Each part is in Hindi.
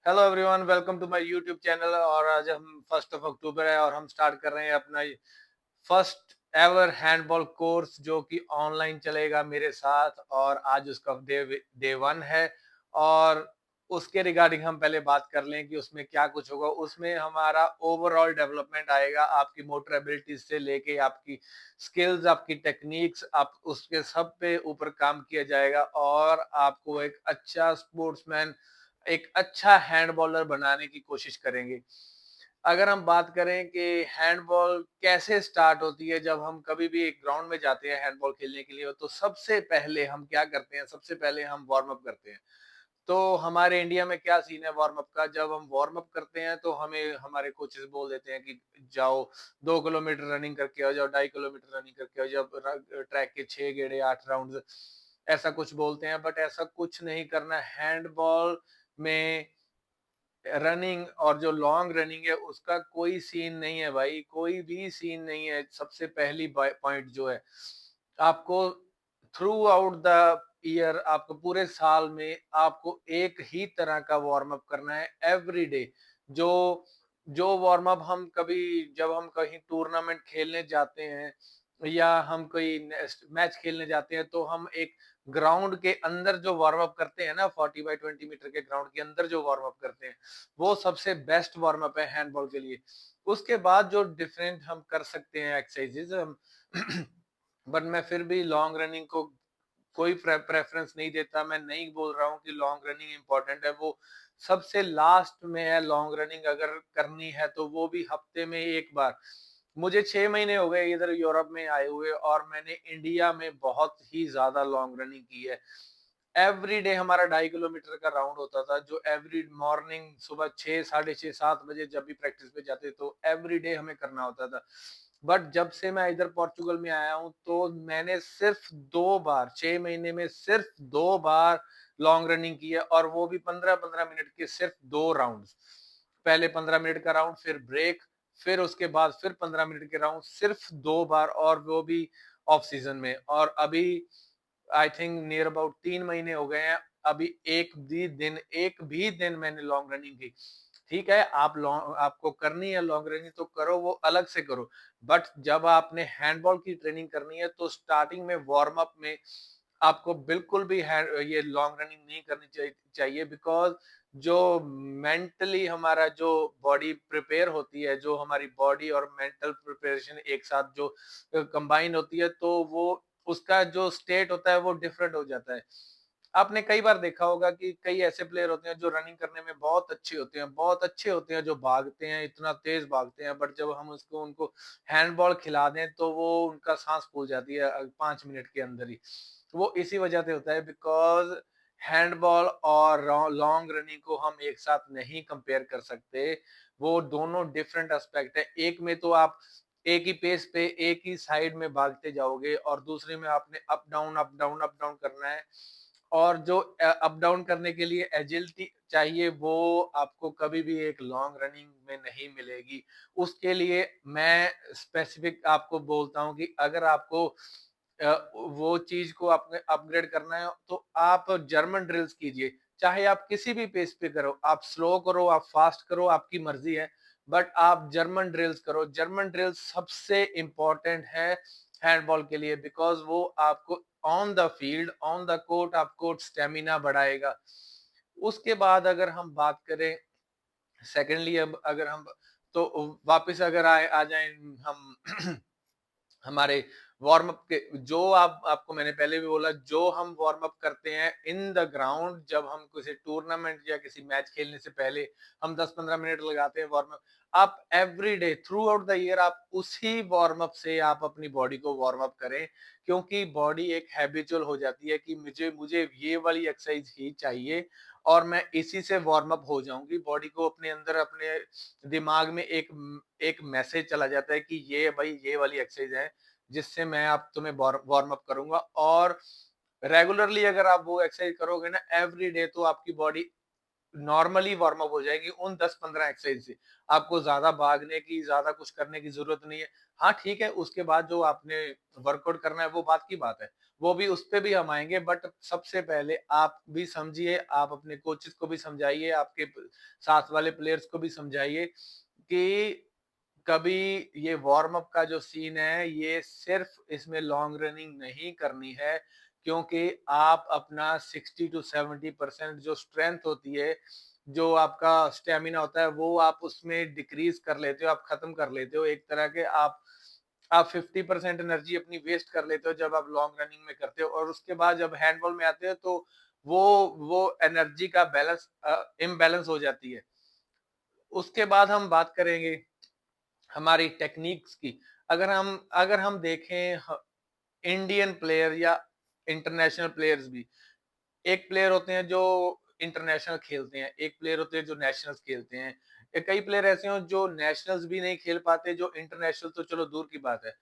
Hello everyone, welcome to my YouTube channel. और आज हम 1 अक्टूबर है और हम स्टार्ट कर रहे हैं अपना फर्स्ट एवर हैंडबॉल कोर्स जो कि ऑनलाइन चलेगा मेरे साथ। और आज उसका डे 1 है। और उसके रिगार्डिंग हम पहले बात कर लें कि उसमें क्या कुछ होगा। उसमें हमारा ओवरऑल डेवलपमेंट आएगा, आपकी मोटर एबिलिटीज से लेके आपकी स्किल्स, आपकी टेक्निक्स, आप उसके सब पे ऊपर काम किया जाएगा और आपको एक अच्छा स्पोर्ट्समैन, एक अच्छा हैंड बॉलर बनाने की कोशिश करेंगे। अगर हम बात करें कि हैंडबॉल कैसे स्टार्ट होती है, जब हम कभी भी एक ग्राउंड में जाते हैं हैंडबॉल खेलने के लिए, तो सबसे पहले हम क्या करते हैं? सबसे पहले हम वार्म अप करते हैं। तो हमारे इंडिया में क्या सीन है वार्म अप का? जब हम वार्म अप करते हैं तो हमें हमारे कोचेस बोल देते हैं कि जाओ 2 किलोमीटर रनिंग करके आओ, जाओ 2.5 किलोमीटर रनिंग करके आओ, जब ट्रैक के 6 गेड़े 8 राउंड, ऐसा कुछ बोलते हैं। बट ऐसा कुछ नहीं करना। हैंडबॉल में रनिंग और जो लॉन्ग रनिंग है उसका कोई सीन नहीं है भाई, कोई भी सीन नहीं है। सबसे पहली पॉइंट जो है, आपको थ्रू आउट द ईयर, आपको पूरे साल में आपको एक ही तरह का वार्म अप करना है एवरी डे। जो जो वार्म अप हम कभी, जब हम कहीं टूर्नामेंट खेलने जाते हैं या हम कोई मैच खेलने जाते हैं, तो हम एक ग्राउंड के अंदर जो वार्म अप करते हैं ना, 40 बाई 20 मीटर के ग्राउंड के अंदर जो वार्म अप करते हैं, वो सबसे बेस्ट वार्म अप है हैंडबॉल के लिए। उसके बाद जो डिफरेंट हम कर सकते हैं एक्सरसाइजेज हम बट मैं फिर भी लॉन्ग रनिंग को कोई प्रेफरेंस नहीं देता। मैं नहीं बोल रहा हूँ कि लॉन्ग रनिंग इंपॉर्टेंट है, वो सबसे लास्ट में है। लॉन्ग रनिंग अगर करनी है तो वो भी हफ्ते में एक बार। मुझे 6 महीने हो गए इधर यूरोप में आए हुए और मैंने इंडिया में बहुत ही ज्यादा लॉन्ग रनिंग की है। एवरी डे हमारा 2.5 किलोमीटर का राउंड होता था, जो एवरी मॉर्निंग सुबह 6, 6:30, 7 बजे जब भी प्रैक्टिस पे जाते तो एवरी डे हमें करना होता था। बट जब से मैं इधर पोर्चुगल में आया हूँ तो मैंने सिर्फ 2 बार, 6 महीने में सिर्फ 2 बार लॉन्ग रनिंग की है, और वो भी 15-15 मिनट के सिर्फ 2 राउंड। पहले 15 मिनट का राउंड, फिर ब्रेक, फिर उसके बाद फिर 15 मिनट के राउंड, सिर्फ 2 बार, और वो भी ऑफ सीजन में। और अभी आई थिंक नियर अबाउट 3 महीने हो गए हैं, अभी एक भी दिन मैंने लॉन्ग रनिंग की। ठीक है, आप लॉन्ग, आपको करनी है लॉन्ग रनिंग तो करो, वो अलग से करो। बट जब आपने हैंडबॉल की ट्रेनिंग करनी है तो स्टार्टिंग में वार्म अप में आपको बिल्कुल भी ये लॉन्ग रनिंग नहीं करनी चाहिए। बिकॉज जो मेंटली हमारा जो बॉडी प्रिपेयर होती है, जो हमारी बॉडी और मेंटल प्रिपरेशन एक साथ जो कंबाइन होती है, तो वो उसका जो स्टेट होता है वो डिफरेंट हो जाता है। आपने कई बार देखा होगा कि कई ऐसे प्लेयर होते हैं जो रनिंग करने में बहुत अच्छे होते हैं, बहुत अच्छे होते हैं, जो भागते हैं, इतना तेज भागते हैं, बट जब हम उसको उनको हैंडबॉल खिला दें तो वो उनका सांस फूल जाती है 5 मिनट के अंदर ही। वो इसी वजह से होता है, बिकॉज हैंडबॉल और लॉन्ग रनिंग को हम एक साथ नहीं कंपेयर कर सकते। वो दोनों डिफरेंट एस्पेक्ट है। एक में तो आप एक ही पेस पे एक ही साइड में भागते जाओगे, और दूसरे में आपने up down up down up down करना है। और जो अप डाउन करने के लिए एजिलिटी चाहिए, वो आपको कभी भी एक लॉन्ग रनिंग में नहीं मिलेगी। उसके लिए मैं स्पेसिफिक आपको बोलता हूँ कि अगर आपको वो चीज को आपने अपग्रेड करना है तो आप जर्मन ड्रिल्स कीजिए। चाहे आप किसी भी पेस पे करो, आप स्लो करो, आप फास्ट करो, आपकी मर्जी है, बट आप जर्मन ड्रिल्स करो। जर्मन ड्रिल्स सबसे इंपॉर्टेंट है हैंडबॉल के लिए, बिकॉज वो आपको on the field, on the court, आपको स्टेमिना बढ़ाएगा। उसके बाद अगर हम बात करें सेकेंडली, अब अगर हम तो वापस अगर आ जाएं हम हमारे वार्म अप के, जो आपको मैंने पहले भी बोला, जो हम वार्म अप करते हैं इन द ग्राउंड, जब हम किसी टूर्नामेंट या किसी मैच खेलने से पहले हम 10-15 मिनट लगाते हैं वार्म अप। आप every day through out the year आप उसी वार्म अप से आप अपनी बॉडी को वार्म अप करें, क्योंकि बॉडी एक हैबिचुअल हो जाती है कि मुझे मुझे ये वाली एक्सरसाइज ही चाहिए, और मैं इसी से वार्म अप हो जाऊंगी। बॉडी को अपने अंदर, अपने दिमाग में एक एक मैसेज चला जाता है कि ये भाई ये वाली एक्सरसाइज है जिससे मैं आप तुम्हें वार्म अप करूंगा। और रेगुलरली अगर आप वो एक्सरसाइज करोगे ना एवरी डे, तो आपकी बॉडी नॉर्मली वार्म अप हो जाएगी उन 10-15 एक्सरसाइज से। आपको ज़्यादा भागने की, ज़्यादा कुछ करने की ज़रूरत नहीं है। हाँ, ठीक है, उसके बाद जो आपने वर्कआउट करना है वो बात की बात है। वो भी उस पे भी हम आएँगे, बट सबसे पहले आप भी समझिए, आप अपने कोचेज़ को भी समझाइए, आपके प साथ वाले प्लेयर्स को भी समझाइए कि कभी ये वार्म अप का जो सीन है, ये सिर्फ़ इसमें लॉन्ग रनिंग नहीं करनी है, क्योंकि आप अपना 60 टू 70% जो स्ट्रेंथ होती है, जो आपका स्टैमिना होता है, वो आप उसमें डिक्रीज़ कर लेते हो, आप खत्म कर लेते हो। एक तरह के आप 50% एनर्जी अपनी वेस्ट कर लेते हो जब आप लॉन्ग रनिंग में करते हो, और उसके बाद जब हैंडबॉल में आते हो तो वो वो एनर्जी का बैलेंस इम्बैलेंस हो जाती है। उसके बाद हम बात करेंगे हमारी टेक्निक्स की। अगर हम देखें इंडियन प्लेयर या इंटरनेशनल प्लेयर्स भी, एक प्लेयर होते हैं जो इंटरनेशनल खेलते हैं, एक प्लेयर होते हैं जो नेशनल्स खेलते हैं, कई प्लेयर ऐसे हैं जो नेशनल्स भी नहीं खेल पाते, जो इंटरनेशनल तो चलो दूर की बात है।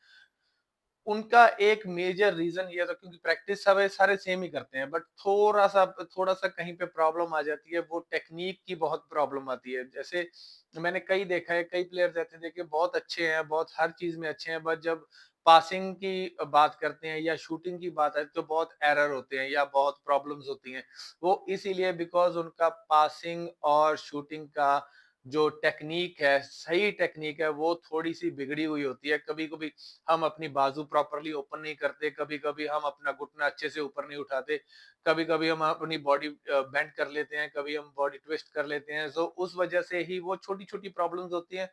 उनका एक मेजर रीजन ये था क्योंकि प्रैक्टिस सब सारे सेम ही करते हैं, बट थोड़ा सा कहीं पे प्रॉब्लम आ जाती है, वो टेक्निक की बहुत प्रॉब्लम आती है। जैसे मैंने कई देखा है, कई प्लेयर्स ऐसे देखे बहुत अच्छे हैं, बहुत हर चीज में अच्छे हैं, बट जब पासिंग की बात करते हैं या शूटिंग की बात है तो बहुत एरर होते हैं या बहुत प्रॉब्लम्स होती हैं। वो इसीलिए बिकॉज उनका पासिंग और शूटिंग का जो टेक्निक है, सही टेक्निक है, वो थोड़ी सी बिगड़ी हुई होती है। कभी कभी हम अपनी बाजू प्रॉपर्ली ओपन नहीं करते, कभी-कभी हम अपना घुटना अच्छे से ऊपर नहीं उठाते, कभी-कभी हम अपनी बॉडी बेंड कर लेते हैं, कभी हम बॉडी ट्विस्ट कर लेते हैं। सो उस वजह से ही वो छोटी-छोटी प्रॉब्लम्स होती हैं,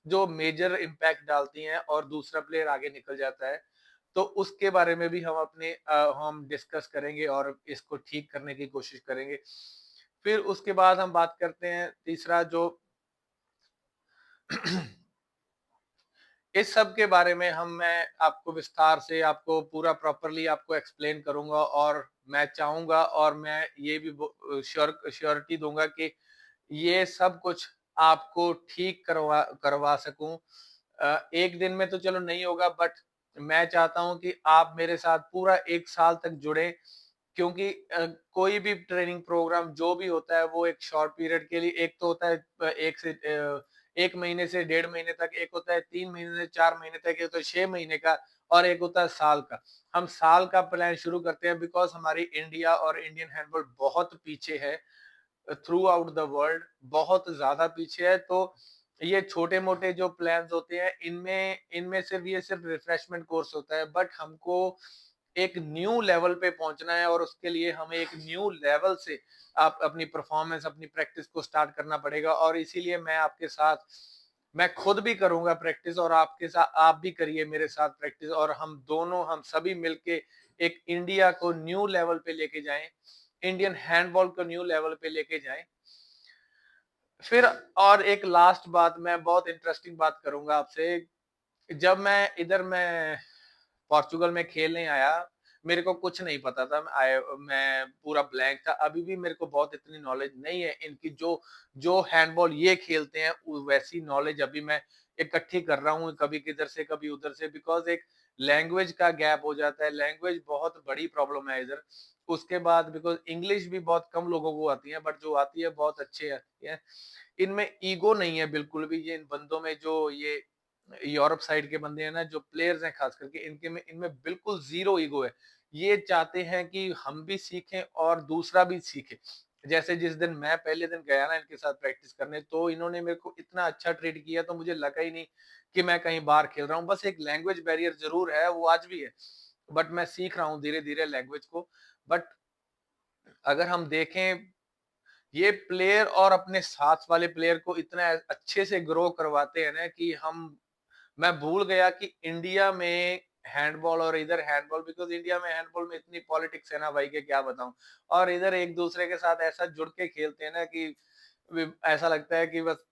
जो मेजर इम्पैक्ट डालती हैं और दूसरा प्लेयर आगे निकल जाता है। तो उसके बारे में भी हम डिस्कस करेंगे और इसको ठीक करने की कोशिश करेंगे। फिर उसके बाद हम बात करते हैं तीसरा जो इस सब के बारे में मैं आपको विस्तार से आपको पूरा प्रॉपर्ली आपको एक्सप्लेन करूंगा, और मैं चाहूंगा और मैं ये भी श्योरिटी दूंगा कि ये सब कुछ आपको ठीक करवा करवा सकूं। एक दिन में तो चलो नहीं होगा, बट मैं चाहता हूं कि आप मेरे साथ पूरा 1 साल तक जुड़े, क्योंकि कोई भी ट्रेनिंग प्रोग्राम जो भी होता है वो एक शॉर्ट पीरियड के लिए, एक तो होता है 1 महीने से 1.5 महीने तक, एक होता है 3 महीने से 4 महीने तक, एक होता है 6 महीने का, और एक होता है साल का। हम साल का प्लान शुरू करते हैं बिकॉज हमारी इंडिया और इंडियन हैंडबॉल बहुत पीछे है, थ्रू आउट द वर्ल्ड बहुत ज्यादा पीछे है। तो ये छोटे मोटे जो प्लान्स होते हैं, इनमें इनमें सिर्फ रिफ्रेशमेंट कोर्स होता है, बट हमको एक न्यू लेवल पे पहुंचना है, और उसके लिए हमें एक न्यू लेवल से आप अपनी परफॉर्मेंस, अपनी प्रैक्टिस को स्टार्ट करना पड़ेगा। और इसीलिए मैं आपके साथ, मैं खुद भी करूंगा प्रैक्टिस, और आपके साथ आप भी करिए मेरे साथ प्रैक्टिस, और हम सभी मिलके एक इंडिया को न्यू लेवल पे लेके जाएं, इंडियन हैंडबॉल को न्यू लेवल पे लेके जाएं। फिर और एक लास्ट बात, मैं बहुत इंटरेस्टिंग बात करूंगा आपसे। जब मैं पोर्चुगल में खेलने आया, मेरे को कुछ नहीं पता था, मैं पूरा ब्लैंक था। अभी भी मेरे को बहुत इतनी नॉलेज नहीं है इनकी, जो जो हैंडबॉल ये खेलते हैं वैसी नॉलेज अभी मैं इकट्ठी कर रहा हूँ, कभी किधर से कभी उधर से, बिकॉज एक लैंग्वेज का गैप हो जाता है। लैंग्वेज बहुत बड़ी प्रॉब्लम है इधर। उसके बाद बिकॉज इंग्लिश भी बहुत कम लोगों को आती है, बट जो आती है बहुत अच्छे आती है। इनमें ईगो नहीं है बिल्कुल भी, ये इन बंदों में, जो ये यूरोप साइड के बंदे हैं ना, जो प्लेयर्स हैं खास करके, इनमें बिल्कुल जीरो ईगो है। ये चाहते हैं कि हम भी सीखें और दूसरा भी सीखे। जैसे जिस दिन मैं पहले दिन गया ना इनके साथ प्रैक्टिस करने, तो इन्होंने मेरे को इतना अच्छा ट्रीट किया, तो मुझे लगा ही नहीं कि मैं कहीं बाहर खेल रहा हूँ। बस एक लैंग्वेज बैरियर जरूर है, वो आज भी है, बट मैं सीख रहा हूँ धीरे धीरे लैंग्वेज को। बट अगर हम देखें, ये प्लेयर और अपने साथ वाले प्लेयर को इतना अच्छे से ग्रो करवाते हैं ना कि हम मैं भूल गया कि इंडिया में हैंडबॉल और इधर हैंडबॉल, बिकॉज इंडिया में हैंडबॉल में इतनी पॉलिटिक्स है ना भाई के क्या बताऊं। और इधर एक दूसरे के साथ ऐसा जुड़ के खेलते हैं ना कि ऐसा लगता है कि बस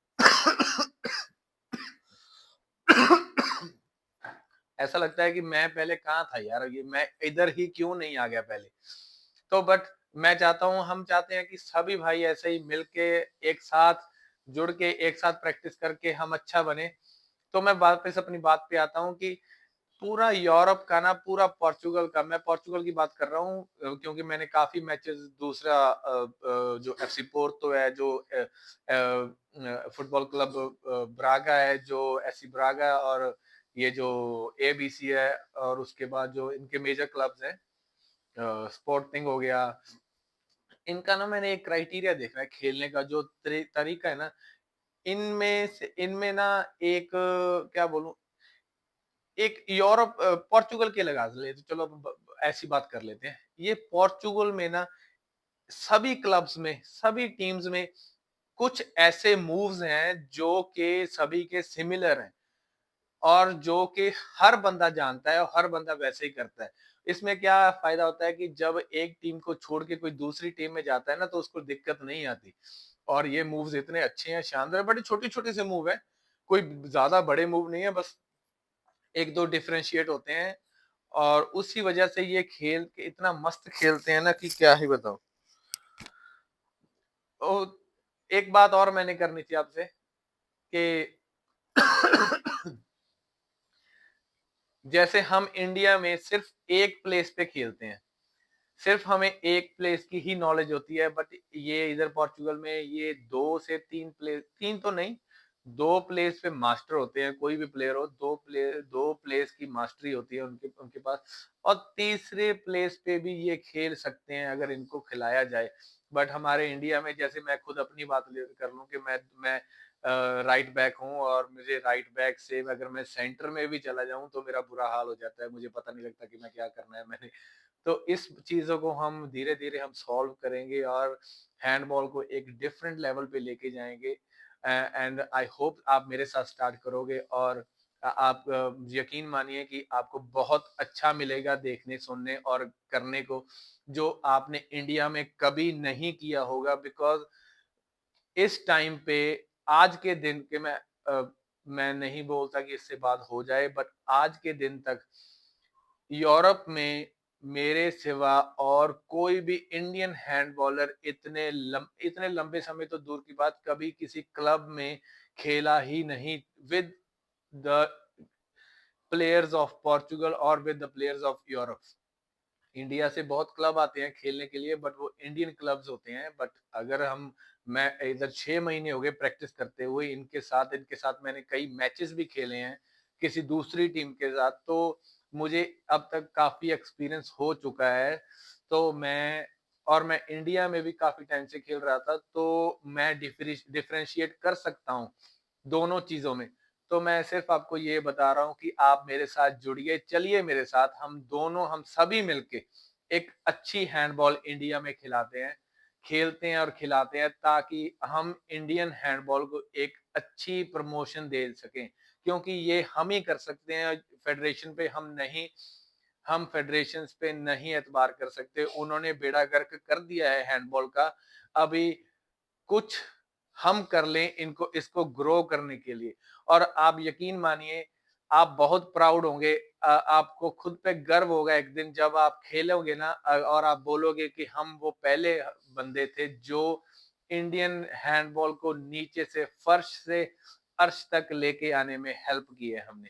ऐसा लगता है कि मैं पहले कहाँ था यार, ये मैं इधर ही क्यों नहीं आ गया पहले। तो बट मैं चाहता हूँ, हम चाहते हैं कि सभी भाई ऐसे ही मिलके एक साथ जुड़ के एक साथ प्रैक्टिस करके हम अच्छा बने। तो मैं वापस अपनी बात पे आता हूँ कि पूरा यूरोप का ना, पूरा पोर्चुगल का, मैं पोर्चुगल की बात कर रहा हूँ क्योंकि मैंने काफ़ी मैचेस दूसरा जो एफसी पोर्तो है, जो फुटबॉल क्लब ब्रागा है, जो एससी ब्रागा, और ये जो एबीसी है, और उसके बाद जो इनके मेजर क्लब्स हैं, स्पोर्टिंग हो गया, इनका ना मैंने एक क्राइटेरिया देखा है खेलने का, जो तरीका है ना, इनमें ना एक क्या बोलूं, एक यूरोप पोर्चुगल के लगा ले तो चलो ऐसी बात कर लेते हैं। ये पोर्चुगल में ना सभी क्लब्स में, सभी टीम्स में कुछ ऐसे मूव्स हैं जो कि सभी के सिमिलर हैं, और जो कि हर बंदा जानता है और हर बंदा वैसे ही करता है। इसमें क्या फायदा होता है कि जब एक टीम को छोड़ के कोई दूसरी टीम में जाता है ना, तो उसको दिक्कत नहीं आती। और ये मूव्स इतने अच्छे हैं, शानदार, बड़े छोटे-छोटे से मूव हैं, कोई ज़्यादा बड़े मूव नहीं है, बस 1-2 डिफरेंशिएट होते हैं, और उसी वजह से ये खेल के इतना मस्त खेलते हैं ना कि क्या ही बताऊँ। तो एक बात और मैंने करनी थी आपसे कि जैसे हम इंडिया में सिर्फ एक प्लेस पे खेलते हैं, सिर्फ हमें एक प्लेस की ही नॉलेज होती है, बट ये इधर पोर्चुगल में ये 2 से 3 प्लेस, 3 तो नहीं, 2 प्लेस पे मास्टर होते हैं, कोई भी प्लेयर हो, 2 प्लेस की मास्टरी होती है उनके उनके पास, और तीसरे प्लेस पे भी ये खेल सकते हैं अगर इनको खिलाया जाए। बट हमारे इंडिया में, जैसे मैं खुद अपनी बात कर लूँ कि मैं राइट बैक हूँ, और मुझे राइट बैक से अगर मैं सेंटर में भी चला जाऊँ तो मेरा बुरा हाल हो जाता है, मुझे पता नहीं लगता कि मैं क्या करना है मैंने। तो इस चीज़ों को हम धीरे-धीरे हम सॉल्व करेंगे और हैंडबॉल को एक डिफरेंट लेवल पे लेके जाएँगे। एंड आई होप आप मेरे साथ स्टार्ट करोगे, और आप यकीन मानिए कि आपको बहुत अच्छा मिलेगा देखने, सुनने और करने को, जो आपने इंडिया में कभी नहीं किया होगा, बिकॉज़ इस टाइम पे, आज के दिन के, मैं नहीं बोलता कि इससे बात हो जाए, बट आज के दिन तक यूरोप में मेरे सिवा और कोई भी इंडियन हैंडबॉलर इतने लंबे समय तो दूर की बात, कभी किसी क्लब में खेला ही नहीं with the players of Portugal और with the players of Europe. India से बहुत क्लब आते हैं खेलने के लिए, बट वो इंडियन क्लब्स होते हैं। बट अगर हम मैं इधर 6 महीने हो गए प्रैक्टिस करते हुए इनके साथ मैंने कई मैचेस भी खेले हैं किसी दूसरी टीम के साथ, तो मुझे अब तक काफी एक्सपीरियंस हो चुका है। तो मैं इंडिया में भी काफी टाइम से खेल रहा था, तो मैं डिफरेंशिएट कर सकता हूँ दोनों चीजों में। तो मैं सिर्फ आपको ये बता रहा हूँ कि आप मेरे साथ जुड़िए, चलिए मेरे साथ, हम सभी मिलके एक अच्छी हैंडबॉल इंडिया में खेलते हैं और खिलाते हैं, ताकि हम इंडियन हैंडबॉल को एक अच्छी प्रमोशन दे सकें, क्योंकि ये हम ही कर सकते हैं। हम फेडरेशन पे नहीं एतबार कर सकते, उन्होंने बेड़ा गर्क कर दिया है हैंडबॉल का। अभी कुछ हम कर लें इनको, इसको ग्रो करने के लिए, और आप यकीन मानिए, आप बहुत प्राउड होंगे, आपको खुद पे गर्व होगा एक दिन जब आप खेलोगे ना, और आप बोलोगे कि हम वो पहले बंदे थे जो इंडियन हैंडबॉल को नीचे से, फर्श से अर्श तक लेके आने में हेल्प की है हमने।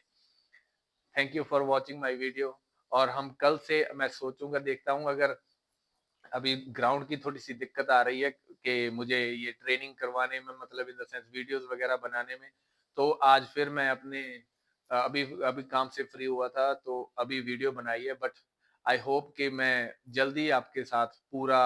Thank you for watching my video. और हम कल से, मैं सोचूंगा, देखता हूँ, अगर अभी ग्राउंड की थोड़ी सी दिक्कत आ रही है कि मुझे ये ट्रेनिंग करवाने में, मतलब इन द सेंस वीडियोस वगैरह बनाने में, तो आज फिर मैं अपने अभी अभी काम से फ्री हुआ था, तो अभी वीडियो बनाई है। बट आई होप कि मैं जल्दी आपके साथ पूरा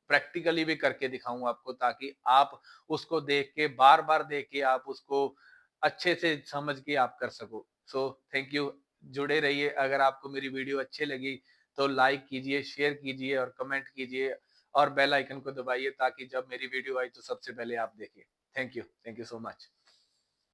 प्रैक्टिकली भी करके दिखाऊं आपको, ताकि आप उसको देख के, बार बार देख के, आप उसको अच्छे से समझ के आप कर सको। सो थैंक यू, जुड़े रहिए। अगर आपको मेरी वीडियो अच्छी लगी तो लाइक कीजिए, शेयर कीजिए और कमेंट कीजिए, और बेल आइकन को दबाइए, ताकि जब मेरी वीडियो आई तो सबसे पहले आप देखिए। Thank you so much.